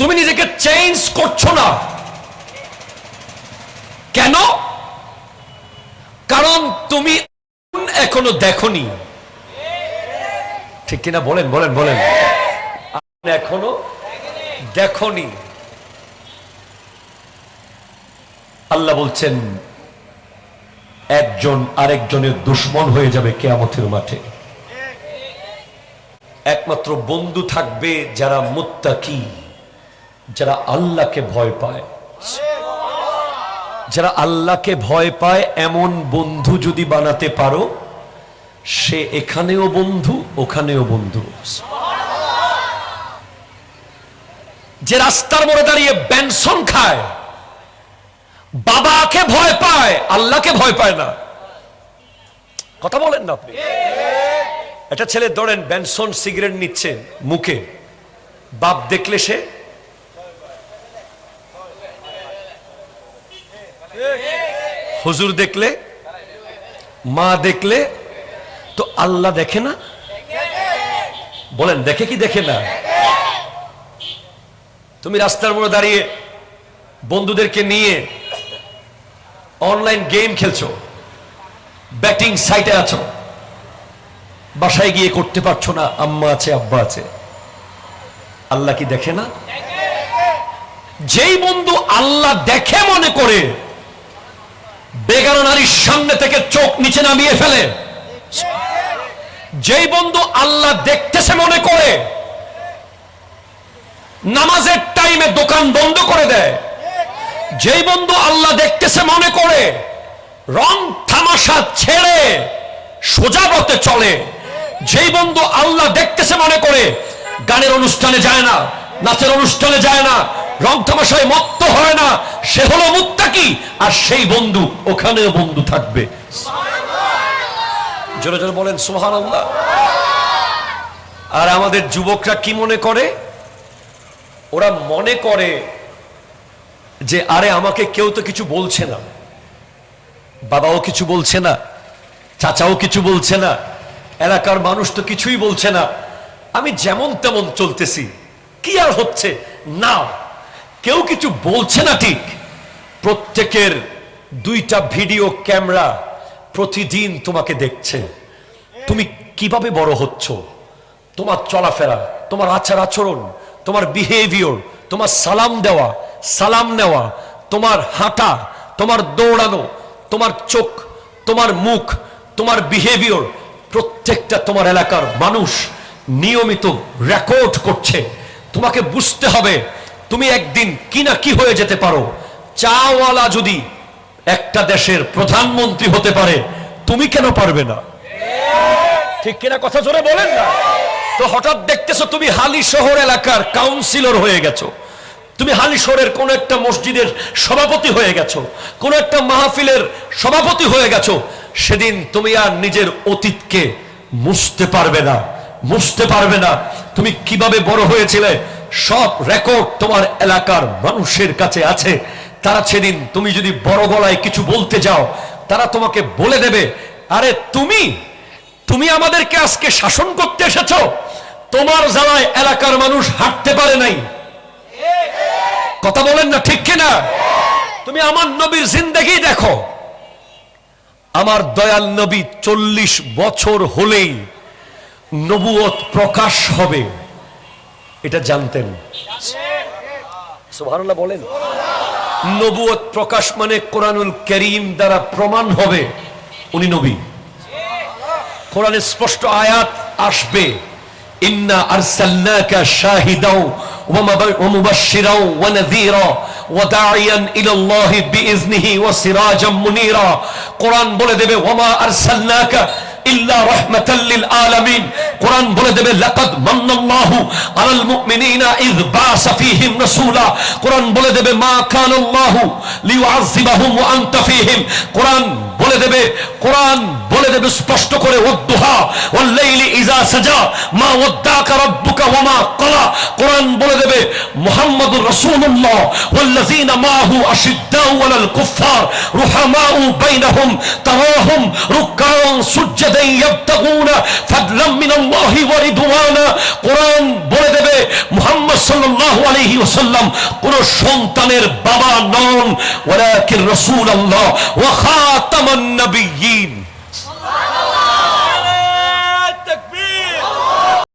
তুমি নিজেকে চেঞ্জ করছো না কেন? কারণ তুমি এখনো দেখোনি। ঠিক কিনা বলেন বলেন বলেন, এখনো দেখোনি। আল্লাহ বলছেন একজন আরেকজনের দুশমন হয়ে যাবে কিয়ামতের মাঠে। একমাত্র বন্ধু থাকবে যারা মুত্তাকি, যারা আল্লাহকে ভয় পায়। যারা আল্লাহকে ভয় পায় এমন বন্ধু যদি বানাতে পারো, সে এখানেও বন্ধু ওখানেও বন্ধু। যে রাস্তার মোড়ে দাঁড়িয়ে বেনসন খায়, বাবাকে ভয় পায়, আল্লাহকে ভয় পায় না। কথা বলেন না আপনি? একটা ছেলে ধরেন বেনসন সিগারেট নিচ্ছে মুখে, বাপ দেখলে সে হুজুর দেখলে, মা দেখলে, তো আল্লাহ দেখে না? বলেন দেখে কি দেখে না? তুমি রাস্তার মোড়ে দাঁড়িয়ে বন্ধুদেরকে নিয়ে অনলাইন গেম খেলছো, ব্যাটিং সাইটে আছো, বাসায় গিয়ে করতে পারছো না, আম্মা আছে আব্বা আছে, আল্লাহ কি দেখে না? যেই বন্ধু আল্লাহ দেখে মনে করে বেগানা নারীর সামনে থেকে চোখ নিচে নামিয়ে ফেলে, যেই বন্ধু আল্লাহ দেখতেছে মনে করে নামাজের টাইমে দোকান বন্ধ করে দেয়, যেই বন্ধু আল্লাহ দেখতেছে মনে করে রং তামাশা ছেড়ে সোজা পথে চলে, যেই বন্ধু আল্লাহ দেখতেছে মনে করে গানের অনুষ্ঠানে যায় না, নাচের অনুষ্ঠানে যায় না, রং তামাশায় মত্ত হয় না, সে হলো মুত্তাকি। আর সেই বন্ধু ওখানেও বন্ধু থাকবে। জোরে জোরে বলেন সুবহানাল্লাহ। আর আমাদের যুবকরা কি মনে করে? ওরা মনে করে যে আরে আমাকে কেউ তো কিছু বলছে না, বাবাও কিছু বলছে না, চাচাও কিছু বলছে না, এলাকার মানুষ তো কিছুই বলছে না, আমি যেমন তেমন চলতেছি, কি আর হচ্ছে না। কেউ কিছু বলছে না ঠিক, প্রত্যেকের 2টা ভিডিও ক্যামেরা প্রতিদিন তোমাকে দেখছে। তুমি কিভাবে বড় হচ্ছ, তোমার চলাফেরা, তোমার আচার আচরণ, তোমার বিহেভিয়ার, তোমার সালাম দেওয়া, সালাম নেওয়া, তোমার হাঁটা, তোমার দৌড়ানো, তোমার চোখ, তোমার মুখ, তোমার বিহেভিয়ার, প্রত্যেকটা তোমার এলাকার মানুষ নিয়মিত রেকর্ড করছে। তোমাকে বুঝতে হবে তুমি একদিন কি না কি হয়ে যেতে পারো। চাওয়ালা যদি একটা দেশের প্রধানমন্ত্রী হতে পারে, তুমি কেন পারবে না? ঠিক কিনা কথা জোরে বলেন না? তো হঠাৎ দেখতেছো তুমি হালি শহর এলাকার কাউন্সিলর হয়ে গেছো, তুমি হালি শহরের কোন একটা মসজিদের সভাপতি হয়ে গেছো, কোন একটা মাহফিলের সভাপতি হয়ে গেছো। সেদিন তুমি আর নিজের অতীতকে মুছতে পারবে না, মুছতে পারবে না। তুমি কিভাবে বড় হয়েছিলে সব রেকর্ড তোমার এলাকার মানুষের কাছে আছে। তারা সেদিন তুমি যদি বড় গলায় কিছু বলতে যাও, তারা তোমাকে বলে দেবে আরে তুমি আমাদেরকে আজকে শাসন করতে এসেছো, তোমার জ্বালায় এলাকার মানুষ হাঁটতে পারে নাই। কথা বলেন না ঠিক কিনা? তুমি আমার নবীর জিন্দেগি দেখো, আমার দয়াল নবী 40 বছর হলেই নবুয়ত প্রকাশ হবে, এটা জানতেন? সুবহানাল্লাহ বলেন। নবুয়ত প্রকাশ মানে কোরআনুল কারীম দ্বারা প্রমাণ হবে উনি নবী। কোরআনে স্পষ্ট আয়াত আসবে, ইন্না আরসালনাকা শাহিদাও ওয়া মুবাশশিরাও ওয়া নাযীরা ওয়া দাঈয়ান ইলাল্লাহি বিইজনিহি ওয়া সিরাজাম মুনীরা। কোরআন বলে দেবে ওয়া মা আরসালনাকা ইল্লা রাহমাতাল লিল আলামিন। কোরআন বলে দেবে লাকাদ মান্নাল্লাহু আলাল মুমিনিনা ইয বাসা ফীহিম রাসূলা। কোরআন বলে দেবে মা কানাল্লাহু লিউআযযিবাহুম ওয়া আনতা ফীহিম। কোরআন বলে দেবে, কোরআন বলে দেবে স্পষ্ট করে, ওয়াদ্দুহা ওয়াল্লাইলি ইযা সাজা মা ওয়াদ্দাকা রাব্বুকা ওয়া মা ক্বালা। কোরআন বলে দেবে মুহাম্মাদুর রাসূলুল্লাহ ওয়াল্লাযীনা মাহু আশিদ্দাউ আলাল কুফফার রুহামাউ বাইনাহুম তারাহুম রুকআন সুজদান ইয়াবতাগুনা ফাদলাম মিনাল্লাহি ওয়া রিদওয়ানা। কোরআন বলে দেবে মুহাম্মদ সাল্লাল্লাহু আলাইহি ওয়াসাল্লাম কোন সন্তানের বাবা নন, ওয়ালাকিন রাসূলুল্লাহ ওয়া খাতামান নবিয়্যিন।